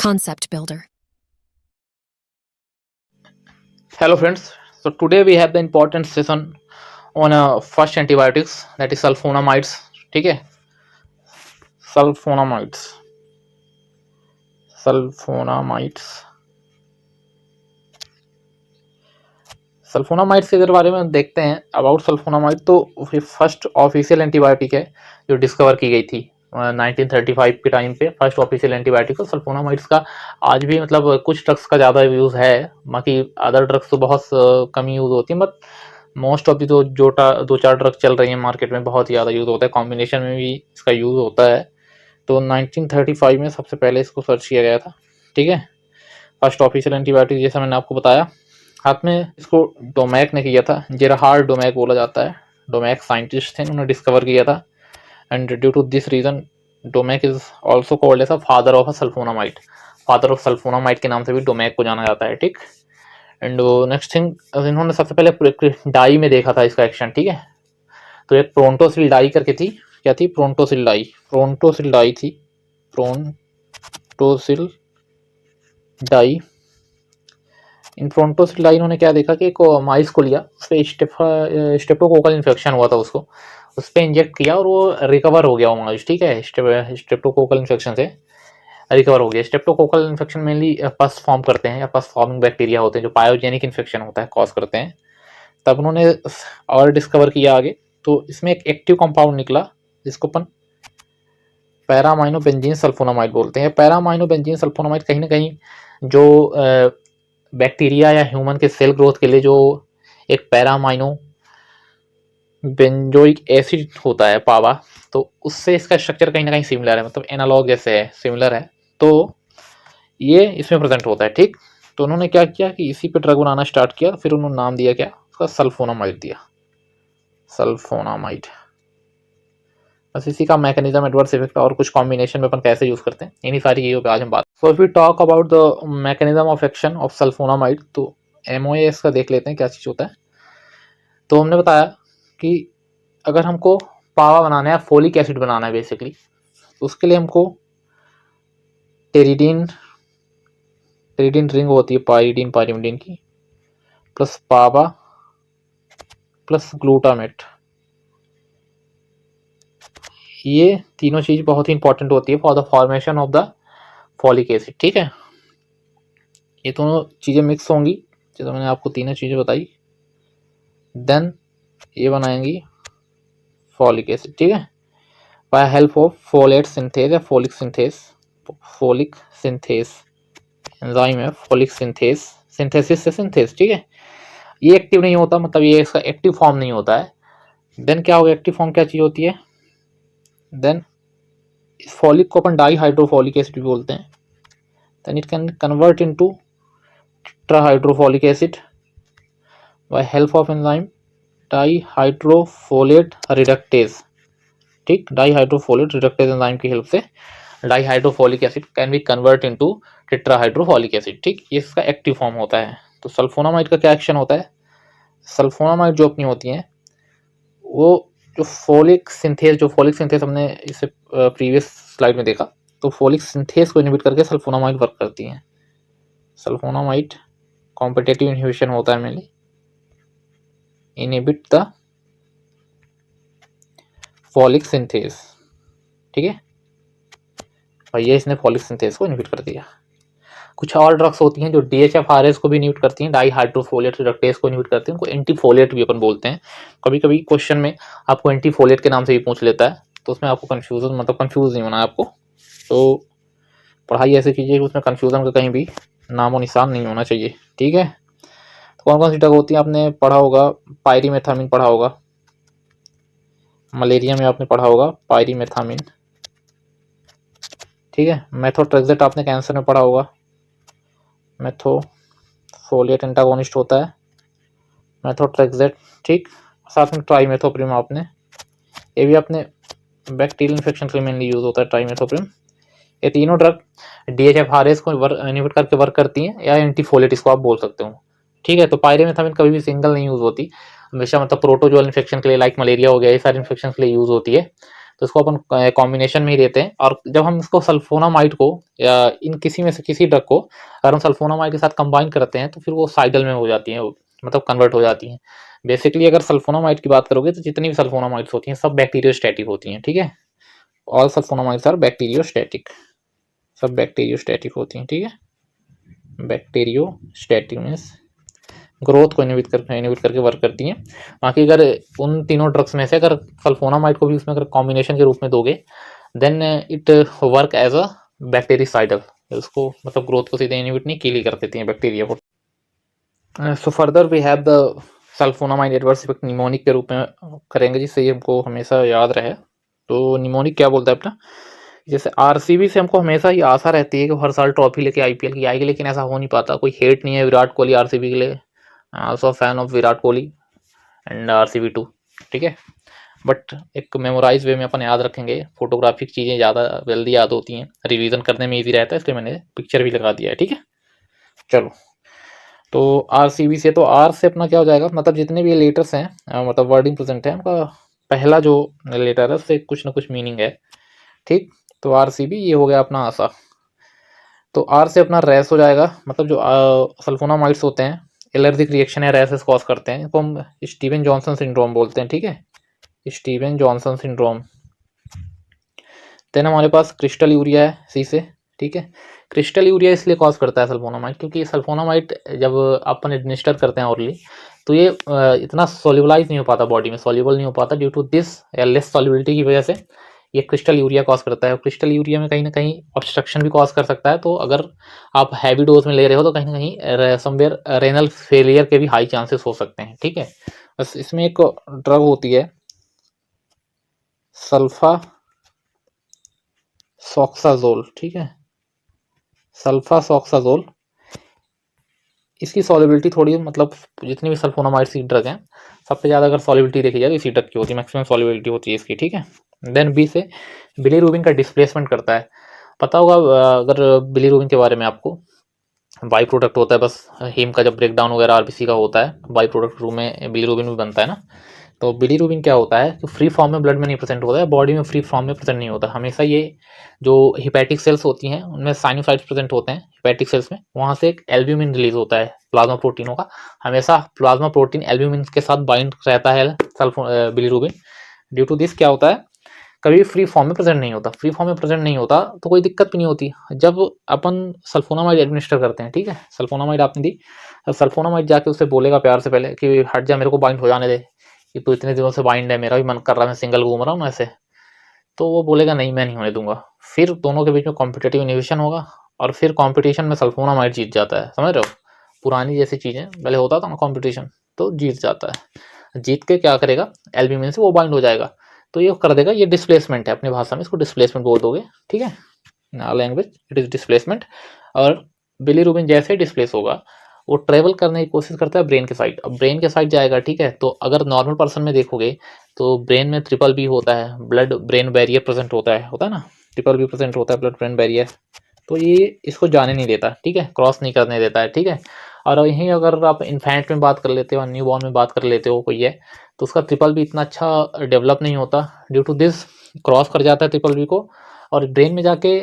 Concept Builder. Hello friends, so today we have the important session on first antibiotics, that is sulfonamides. ठीक है, sulfonamides sulphonamides के अगर बारे में देखते हैं अबाउट सल्फोनामाइड, तो फर्स्ट ऑफिशियल एंटीबायोटिक है जो डिस्कवर की गई थी 1935 के टाइम पे। फर्स्ट ऑफिशियल एंटीबायोटिक है सल्फोनामाइड्स का। आज भी मतलब कुछ ड्रग्स का ज़्यादा यूज़ है, बाकी अदर ड्रग्स तो बहुत कम यूज़ होती है, बट मोस्ट ऑफ दी तो जो दो चार ड्रग्स चल रही हैं मार्केट में बहुत ज़्यादा यूज़ होता है, कॉम्बिनेशन में भी इसका यूज़ होता है। तो 1935 में सबसे पहले इसको सर्च किया गया था। ठीक है, फर्स्ट ऑफिशियल एंटीबायोटिक जैसा मैंने आपको बताया। हाथ में इसको डोमैक ने किया था, जेरहार्ड डोमैक बोला जाता है। डोमैक साइंटिस्ट थे, उन्होंने डिस्कवर किया था, and due to this reason Domagk is also called as a father of a sulphonamide. Father of sulphonamide के नाम से भी डोमैक को जाना जाता है। ठीक, एंड नेक्स्ट थिंग, इन्होंने सबसे पहले डाई में देखा था इसका एक्शन। ठीक है, तो एक प्रोंटोसिल डाई करके थी, क्या थी? प्रोंटोसिल डाई थी, प्रोंटोसिल डाई। इन प्रोंटोसिल डाई इन्होंने क्या देखा कि एक माइस को लिया, उस पर स्ट्रेप्टोकोकल इन्फेक्शन हुआ था, उसको उस पर इंजेक्ट किया और वो रिकवर हो गया वो माइस। ठीक है, स्ट्रेप्टोकोकल इन्फेक्शन से रिकवर हो गया। स्ट्रेप्टोकोकल इन्फेक्शन मेनली पस फॉर्म करते हैं या पस फॉर्मिंग बैक्टीरिया होते हैं जो पायोजेनिक इन्फेक्शन होता है कॉज करते हैं। तब उन्होंने और डिस्कवर किया आगे, तो इसमें एक एक्टिव कंपाउंड निकला जिसको अपन पैरामाइनोबेंजीन सल्फोनामाइड बोलते हैं। पैरामाइनोबेंजीन सल्फोनामाइड कहीं ना कहीं जो बैक्टीरिया या ह्यूमन के सेल ग्रोथ के लिए जो एक पैरामाइनो बेंजोइक एसिड होता है पावा, तो उससे इसका स्ट्रक्चर कहीं ना कहीं सिमिलर है, मतलब एनालॉग जैसे है, सिमिलर है, तो ये इसमें प्रेजेंट होता है। ठीक, तो उन्होंने क्या किया कि इसी पे ड्रग बनाना स्टार्ट किया, फिर उन्होंने नाम दिया क्या, उसका सल्फोनामाइड दिया, सल्फोनामाइड। बस इसी का मैकेनिज्म, एडवर्स इफेक्ट और कुछ कॉम्बिनेशन में अपन कैसे यूज करते हैं, इन्हीं सारी चीज़ों पे आज हम बात। So if we talk about the mechanism of action of sulfonamide, तो एमओएस का देख लेते हैं क्या चीज़ होता है। तो हमने बताया कि अगर हमको पावा बनाना है, फोलिक एसिड बनाना है बेसिकली, तो उसके लिए हमको टेरिडीन रिंग होती है पायरिडीन की, प्लस पावा प्लस ग्लूटामेट, ये तीनों चीज बहुत ही इंपॉर्टेंट होती है for the formation of the folic acid. ठीक है, ये दोनों चीजें मिक्स होंगी, जैसे मैंने आपको तीनों चीजें बताई, देन ये बनाएंगी फॉलिक एसिड। ठीक है, by help of folate synthase या फोलिक सिंथेस एंजाइम है, फोलिक सिंथेसिस से सिंथेस। ठीक है, ये एक्टिव नहीं होता, मतलब ये इसका एक्टिव फॉर्म नहीं होता है। देन क्या होगा, एक्टिव फॉर्म क्या चीज होती है, देन इस फॉलिक को अपन डाई हाइड्रोफोलिक एसिड भी बोलते हैं। Then it can convert into tetrahydrofolic acid by help of enzyme dihydrofolate reductase. ठीक, डाईहाइड्रोफोलेट रिडक्टेज एंजाइम की हेल्प से dihydrofolic acid can be convert into tetrahydrofolic acid. ठीक, ये इसका एक्टिव फॉर्म होता है। तो सल्फोनामाइड का क्या एक्शन होता है, सल्फोनामाइड जो अपनी होती हैं वो जो फोलिक सिंथेस हमने इसे प्रीवियस स्लाइड में देखा, तो फोलिक सिंथेस को इनहिबिट करके सल्फोनामाइड वर्क करती हैं। सल्फोनामाइड कॉम्पिटिटिव इनहिबिशन होता है mainly, inhibit the folic synthase. ठीक है, और ये इसने फॉलिक सिंथेस को इनहिबिट कर दिया। कुछ और ड्रग्स होती हैं जो DHFRS को भी इनहिबिट करती हैं, डाईहाइड्रोफोलेट रिडक्टेज को इनहिबिट करती हैं, उनको एंटीफोलेट भी अपन बोलते हैं। कभी कभी क्वेश्चन में आपको एंटीफोलेट के नाम से भी पूछ लेता है, तो उसमें आपको कंफ्यूज नहीं होना है आपको। तो पढ़ाई ऐसी कीजिए कि उसमें कंफ्यूजन का कहीं भी नामो निशान नहीं होना चाहिए। ठीक है, तो कौन कौन सी ड्रग होती है आपने पढ़ा होगा, पायरीमेथामिन पढ़ा होगा, मलेरिया में आपने पढ़ा होगा पायरीमेथामिन। ठीक है, मेथोट्रेक्सेट आपने कैंसर में पढ़ा होगा, मेथोफोलेट एंटागोनिस्ट होता है मेथोट्रेक्सेट। ठीक, साथ में ट्राइमेथोप्रिम आपने, ये भी अपने बैक्टीरियल इन्फेक्शन के लिए मेनली यूज होता है ट्राइमेथोप्रिम। ये तीनों ड्रग DHFRS को इनहिबिट करके वर्क करती हैं, या एंटीफोलेट इसको आप बोल सकते हो। ठीक है, तो पायरीमेथामिन कभी भी सिंगल नहीं यूज होती, हमेशा मतलब प्रोटोजोअल इन्फेक्शन के लिए, लाइक मलेरिया हो गया, ये सारे इन्फेक्शन के लिए यूज होती है। तो इसको अपन कॉम्बिनेशन में ही देते हैं। और जब हम इसको सल्फोनामाइड को या इन किसी में से किसी ड्रग को अगर हम सल्फोनामाइड के साथ कंबाइन करते हैं तो फिर वो साइडल में हो जाती है, मतलब कन्वर्ट हो जाती हैं। बेसिकली अगर सल्फोनामाइड की बात करोगे तो जितनी भी सल्फोनामाइड्स होती हैं सब बैक्टीरियोस्टैटिक होती हैं, ठीक है। ऑल सल्फोनामाइड्स आर बैक्टीरियोस्टैटिक, सब बैक्टीरियोस्टैटिक होती हैं, ठीक है। बैक्टीरियोस्टैटिक मीन्स ग्रोथ को इनहिबिट करके वर्क करती हैं। बाकी अगर उन तीनों ड्रग्स में से अगर सल्फोनामाइड को भी उसमें अगर कॉम्बिनेशन के रूप में दोगे then it work as a bactericidal, उसको मतलब ग्रोथ को सीधे इनहिबिट नहीं किल कर देती हैं बैक्टीरिया को। So further we have the sulfonamide adverse effect mnemonic के रूप में करेंगे, जिससे ये हमको हमेशा याद रहे। तो निमोनिक क्या बोलता है अपना, जैसे आरसीबी से हमको हमेशा ही आशा रहती है कि हर साल ट्रॉफी लेके आईपीएल की आएगी, लेकिन ऐसा हो नहीं पाता। कोई हेट नहीं है विराट कोहली आरसीबी के लिए, also fan of Virat Kohli and RCB too, ठीक है। बट एक मेमोराइज वे में अपन याद रखेंगे, फोटोग्राफिक चीज़ें ज़्यादा जल्दी याद होती हैं, रिवीजन करने में इजी रहता है, इसलिए मैंने पिक्चर भी लगा दिया है, ठीक है। चलो, तो आरसीबी से, तो आर से अपना क्या हो जाएगा, मतलब जितने भी लेटर्स हैं मतलब वर्डिंग प्रेजेंट है उनका पहला जो लेटर है उससे कुछ ना कुछ मीनिंग है, ठीक। तो आरसीबी ये हो गया अपना आशा। तो आर से अपना रैस हो जाएगा, मतलब जो सल्फोनामाइड्स होते हैं एलर्जिक रिएक्शन या रैसेस कॉज करते हैं, इनको हम स्टीवन जॉनसन सिंड्रोम बोलते हैं, ठीक है, स्टीवन जॉनसन सिंड्रोम। देन हमारे पास क्रिस्टल यूरिया है सी से, ठीक है। क्रिस्टल यूरिया इसलिए कॉज करता है सल्फोनामाइड, क्योंकि सल्फोनामाइड जब अपन एडमिनिस्टर करते हैं ऑरली तो ये इतना सोल्यूबलाइज नहीं हो पाता बॉडी में, सोल्यूबल नहीं हो पाता, ड्यू टू दिस या लेस सोल्यूबिलिटी की वजह से ये क्रिस्टल यूरिया कॉज करता है। और क्रिस्टल यूरिया में कहीं ना कहीं ऑब्स्ट्रक्शन भी कॉज कर सकता है। तो अगर आप हैवी डोज में ले रहे हो तो कहीं ना कहीं समवेयर रेनल फेलियर के भी हाई चांसेस हो सकते हैं, ठीक है। बस इसमें एक ड्रग होती है सल्फा सॉक्साजोल, ठीक है, सल्फा सॉक्साजोल। इसकी सॉल्युबिलिटी थोड़ी, मतलब जितनी भी सल्फोनामाइड्स की ड्रग हैं सबसे ज़्यादा अगर सॉल्युबिलिटी देखी जाए तो इसी ड्रग की होती है, मैक्सिमम सॉल्युबिलिटी होती है इसकी, ठीक है। देन बी से बिलीरुबिन का डिस्प्लेसमेंट करता है। पता होगा अगर बिलीरुबिन के बारे में आपको, बाई प्रोडक्ट होता है बस हीम का जब ब्रेक डाउन वगैरह आरबीसी का होता है, बाई प्रोडक्ट रूप में बिलीरुबिन भी बनता है ना। तो बिलीरुबिन क्या होता है कि फ्री फॉर्म में ब्लड में नहीं प्रेजेंट होता है, बॉडी में फ्री फॉर्म में प्रेजेंट नहीं होता हमेशा। ये जो हिपैटिक सेल्स होती हैं उनमें साइनोसाइड्स प्रेजेंट होते हैं हिपैटिक सेल्स में, वहाँ से एक एल्ब्यूमिन रिलीज होता है प्लाज्मा प्रोटीनों का। हमेशा प्लाज्मा प्रोटीन एल्ब्यूमिन के साथ बाइंड रहता है बिलीरुबिन। ड्यू टू दिस क्या होता है, कभी फ्री फॉर्म में प्रेजेंट नहीं होता। फ्री फॉर्म में प्रेजेंट नहीं होता तो कोई दिक्कत भी नहीं होती। जब अपन सल्फोनामाइड एडमिनिस्टर करते हैं, ठीक है, सल्फोनामाइड आपने दी, तो सल्फोनामाइड जाके उससे बोलेगा प्यार से पहले कि हट जा, मेरे को बाइंड हो जाने दे, कि तू इतने दिनों से बाइंड है, मेरा भी मन कर रहा है, मैं सिंगल घूम रहा हूँ ऐसे। तो वो बोलेगा नहीं, मैं नहीं होने दूंगा। फिर दोनों के बीच में कॉम्पिटेटिव इनिबिशन होगा और फिर कॉम्पिटिशन में सल्फोनामाइड जीत जाता है, समझ रहे हो। पुरानी जैसी चीज़ें पहले होता था ना कॉम्पिटिशन, तो जीत जाता है। जीत के क्या करेगा, एल्ब्यूमिन से वो बाइंड हो जाएगा, तो ये कर देगा। ये डिस्प्लेसमेंट है, अपनी भाषा में इसको डिस्प्लेसमेंट बोल दोगे, ठीक है, लैंग्वेज इट इज डिस्प्लेसमेंट। और बिलीरुबिन जैसे डिस्प्लेस होगा वो ट्रेवल करने की कोशिश करता है ब्रेन के साइड। अब ब्रेन के साइड जाएगा, ठीक है। तो अगर नॉर्मल पर्सन में देखोगे तो ब्रेन में ट्रिपल बी होता है, ब्लड ब्रेन बैरियर प्रेजेंट होता है ना, ट्रिपल बी प्रेजेंट होता है, ब्लड ब्रेन बैरियर। तो ये इसको जाने नहीं देता, ठीक है, क्रॉस नहीं करने देता है, ठीक है। और यहीं अगर आप इन्फेंट में बात कर लेते हो, न्यू बॉर्न में बात कर लेते हो कोई है, तो उसका ट्रिपल बी इतना अच्छा डेवलप नहीं होता। ड्यू टू दिस क्रॉस कर जाता है ट्रिपल बी को और ब्रेन में जाके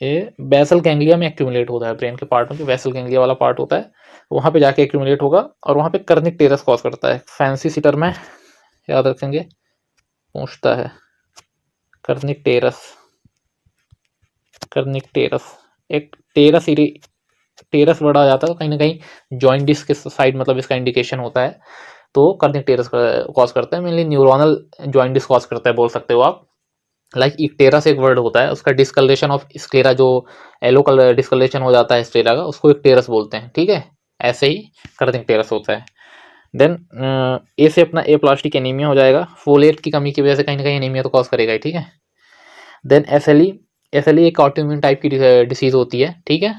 ये बेसल गैंग्लिया में एक्यूमुलेट होता है। ब्रेन के पार्ट में जो बेसल गैंग्लिया वाला पार्ट होता है वहाँ पे जाके एक्यूमुलेट होगा और वहाँ पे कर्निक टेरस कॉज करता है। फैंसी सीटर में याद रखेंगे, पूछता है कर्निक टेरस, कर्निक टेरस एक टेरस बड़ा आ जाता है, तो कहीं ना कहीं जॉइंट डिस्क के साइड मतलब इसका इंडिकेशन होता है। तो कर्निक टेरस कॉज करता है, mainly neuronal joint disc cause करता है बोल सकते हो आप। लाइक इक्टेरस एक वर्ड होता है, उसका डिस्कलेशन ऑफ स्क्लेरा, जो येलो कलर डिस्कलेशन हो जाता है स्क्लेरा का, उसको इक्टेरस बोलते हैं, ठीक है। ऐसे ही कर्निक टेरस होता है। देन ए से अपना ए प्लास्टिक एनीमिया हो जाएगा, फोलेट की कमी की वजह से कहीं ना कहीं एनीमिया तो कॉज करेगा, ठीक है। देन एसएलई एक ऑटोइम्यून टाइप की डिसीज होती है, ठीक है।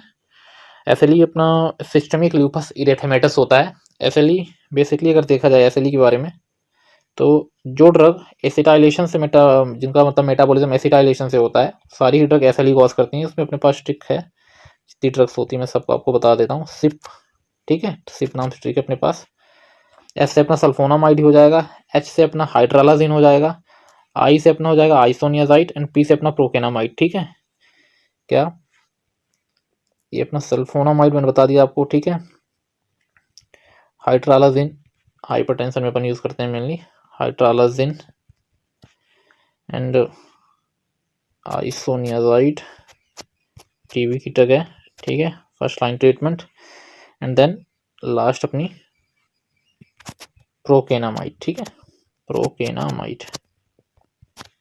एसएलई अपना सिस्टमिक ल्यूपस इरेथेमेटस होता है। एसएलई बेसिकली अगर देखा जाए एसएलई के बारे में, तो जो ड्रग एसिटाइलेशन से जिनका मतलब मेटाबॉलिज्म एसिटाइलेशन से होता है, सारी ही ड्रग एसएलई कॉज करती हैं। उसमें अपने पास ट्रिक है, जितनी ड्रग्स होती है मैं सबको आपको बता देता हूँ। सिप, ठीक है, सिप नाम से ट्रिक है अपने पास। एस से अपना सल्फोनामाइड हो जाएगा, एच से अपना हाइड्रालाजिन हो जाएगा, आई से अपना हो जाएगा आइसोनियाजाइड एंड पी से अपना प्रोकेनामाइड। ठीक है, क्या ये अपना सल्फोनामाइड मैंने बता दिया आपको। ठीक है, हाइड्रालाजिन हाइपरटेंशन में अपन यूज करते हैं mainly, hydralazine and isoniazid TB की जगह। ठीक है, first line treatment and then last अपनी प्रोकेनामाइड। ठीक है,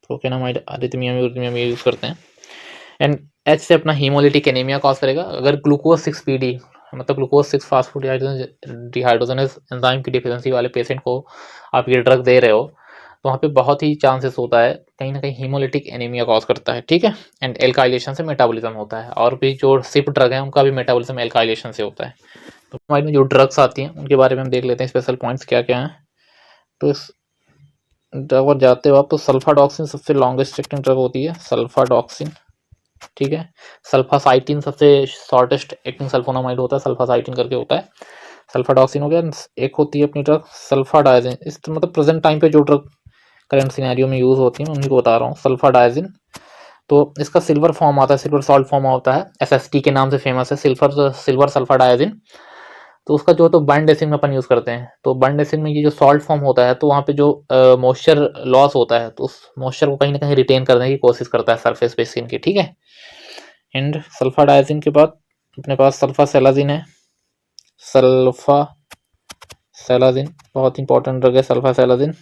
प्रोकेनामाइड अरिथमिया में यूज करते हैं। एंड एच से अपना हीमोलिटिक एनीमिया कॉज करेगा। अगर ग्लूकोज 6PD मतलब ग्लूकोज 6 फास्फोडिहाइड्रोजनेज एंजाइम की डिफिशिएंसी वाले पेशेंट को आप ये ड्रग दे रहे हो तो वहाँ पे बहुत ही चांसेस होता है कहीं ना कहीं हीमोलिटिक एनीमिया कॉज करता है। ठीक है, एंड एल्काइलेशन से मेटाबॉलिज्म होता है, और भी जो सिप ड्रग है उनका भी मेटाबॉलिज्म एल्काइलेशन से होता है। तो हमारे में जो ड्रग्स आती हैं उनके बारे में हम देख लेते हैं, स्पेशल पॉइंट्स क्या क्या हैं। तो इस ड्रग पर जाते हो आप तो सल्फाडॉक्सिन सबसे लॉन्गेस्ट एक्टिंग ड्रग होती है, सल्फाडॉक्सिन। ठीक है, सल्फासाइटिन सबसे शॉर्टेस्ट एक्टिंग सल्फोनामाइड होता है, सल्फासाइटिन करके होता है। सल्फाडॉक्सिन हो गया। एक होती है अपनी ड्रग सल्फाडायजिन, इस मतलब प्रेजेंट टाइम पे जो ड्रग करंट सिनेरियो में यूज होती है उन्हीं को बता रहा हूँ, सल्फाडायजिन। तो इसका सिल्वर फॉर्म आता है, सिल्वर सॉल्ट फॉर्म होता है, SST के नाम से फेमस है, सिल्वर सल्फाडायजिन। तो उसका जो तो बाइंडेसिन में अपन यूज करते हैं, तो बाइंडेसिन में ये जो सॉल्ट फॉर्म होता है तो वहाँ पे जो मॉइस्चर लॉस होता है तो उस मॉइस्चर को कहीं ना कहीं रिटेन करने की कोशिश करता है सरफेस पे स्किन की। ठीक है, एंड सल्फाडायजिन के बाद अपने पास सल्फासेलाजिन है। सल्फासेलाजिन बहुत इंपॉर्टेंट ड्रग है सल्फासेलाजिन।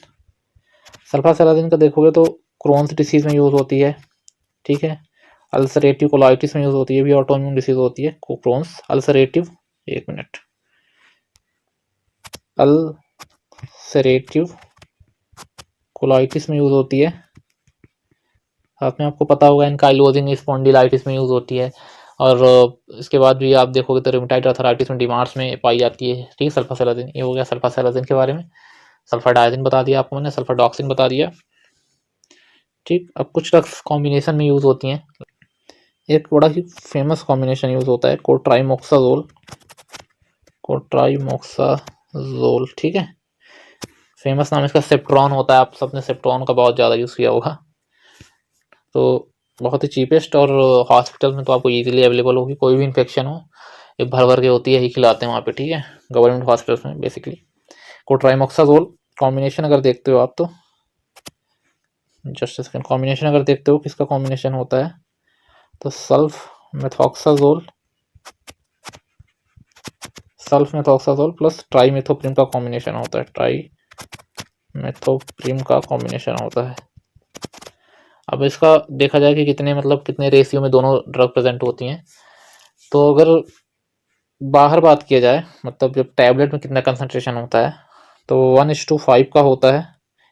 सल्फासेलाजिन का देखोगे तो क्रोन्स डिसीज में यूज होती है। ठीक है, अल्सरेटिव कोलाइटिस में यूज होती है, भी ऑटोइम्यून डिसीज होती है क्रोन्स अल्सरेटिव। एक मिनट, अल्सरेटिव कोलाइटिस में यूज होती है। साथ में आपको पता होगा एनकाइलोजिंग स्पॉन्डिलाइटिस में यूज होती है, और इसके बाद भी आप देखोगे तो रूमेटाइड आर्थराइटिस में डिमार्स में पाई जाती है। ठीक है, सल्फासेलाजिन ये हो गया सल्फासेलाजिन के बारे में। सल्फाडायजिन बता दिया आपको मैंने, सल्फाडॉक्सिन बता दिया। ठीक, अब कुछ ड्रग्स कॉम्बिनेशन में यूज होती हैं। एक बड़ा ही फेमस कॉम्बिनेशन यूज होता है कोट्राइमोक्साजोल। ठीक है, फेमस नाम इसका सेप्ट्रॉन होता है, आप सबने सेप्ट्रॉन का बहुत ज़्यादा यूज़ किया होगा। तो बहुत ही चीपेस्ट, और हॉस्पिटल में तो आपको इजीली अवेलेबल होगी, कोई भी इन्फेक्शन हो ये भर भर के होती है, ही खिलाते हैं वहाँ पे। ठीक है, गवर्नमेंट हॉस्पिटल्स में बेसिकली। कोट्राइमोक्साजोल कॉम्बिनेशन अगर देखते हो आप तो जस्ट सेकंड, कॉम्बिनेशन अगर देखते हो किसका कॉम्बिनेशन होता है तो सल्फ मेथोक्साजोल प्लस ट्राइमेथोप्रिम का कॉम्बिनेशन होता है, ट्राइमेथोप्रिम का कॉम्बिनेशन होता है। अब इसका देखा जाए कि कितने रेशियो में दोनों ड्रग प्रेजेंट होती हैं। तो अगर बाहर बात किया जाए मतलब जब टैबलेट में कितना कंसंट्रेशन होता है तो 1:5 का होता है,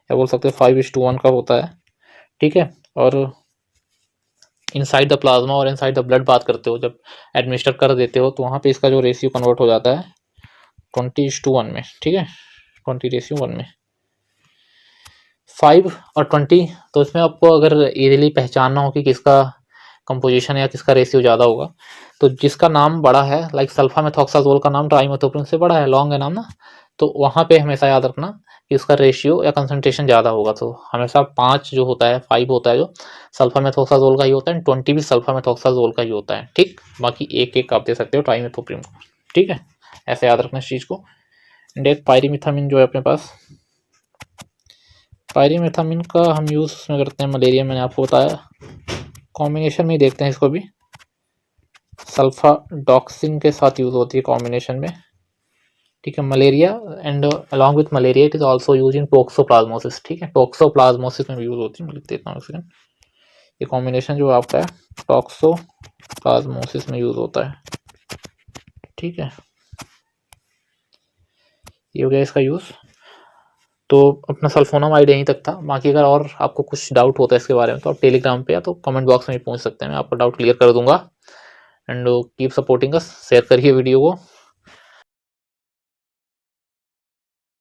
या बोल सकते हैं 5:1 का होता है। ठीक है, और इनसाइड द प्लाज्मा और इनसाइड द ब्लड बात करते हो, जब एडमिनिस्टर कर देते हो तो वहाँ पे इसका जो रेशियो कन्वर्ट हो जाता है 20:1 में। ठीक है, 20:1 में 5 और 20। तो इसमें आपको अगर इजीली पहचानना हो कि किसका कंपोजिशन या किसका रेशियो ज़्यादा होगा तो जिसका नाम बड़ा है, लाइक सल्फामेथोक्साजोल का नाम ट्राइमेथोप्रिम से बड़ा है, लॉन्ग है नाम ना, तो वहाँ पे हमेशा याद रखना कि उसका रेशियो या कंसंट्रेशन ज़्यादा होगा। तो हमेशा 5 जो होता है, 5 होता है जो सल्फामेथोक्साजोल का ही होता है, 20 भी सल्फामेथोक्साजोल का ही होता है। ठीक, बाकी एक एक आप दे सकते हो ट्राइमेथोप्रिम को। ठीक है, ऐसे याद रखना इस चीज़ को। एंड एक पायरिमिथामिन जो है अपने पास, पायरिमिथामिन का हम यूज़ में करते हैं मलेरिया, मैंने आपको बताया। कॉम्बिनेशन में ही देखते हैं इसको भी, सल्फाडॉक्सिन के साथ यूज़ होती है कॉम्बिनेशन में। ठीक है, malaria and along with malaria it is also use in toxoplasmosis. ठीक है, टोक्सोप्लाज्मोसिस में यूज होती है, लिख देता हूँ सेकंड। ये कॉम्बिनेशन जो आपका है टोक्सोप्लाज्मोसिस में यूज होता है। ठीक है, ये हो गया इसका यूज़। तो अपना सल्फोनामाइड यहीं तक था। बाकी अगर और आपको कुछ डाउट होता है इसके बारे में तो आप टेलीग्राम पे या तो कमेंट बॉक्स में पूछ सकते हैं, मैं आपका डाउट क्लियर कर दूंगा। And keep supporting us, share करिए वीडियो को।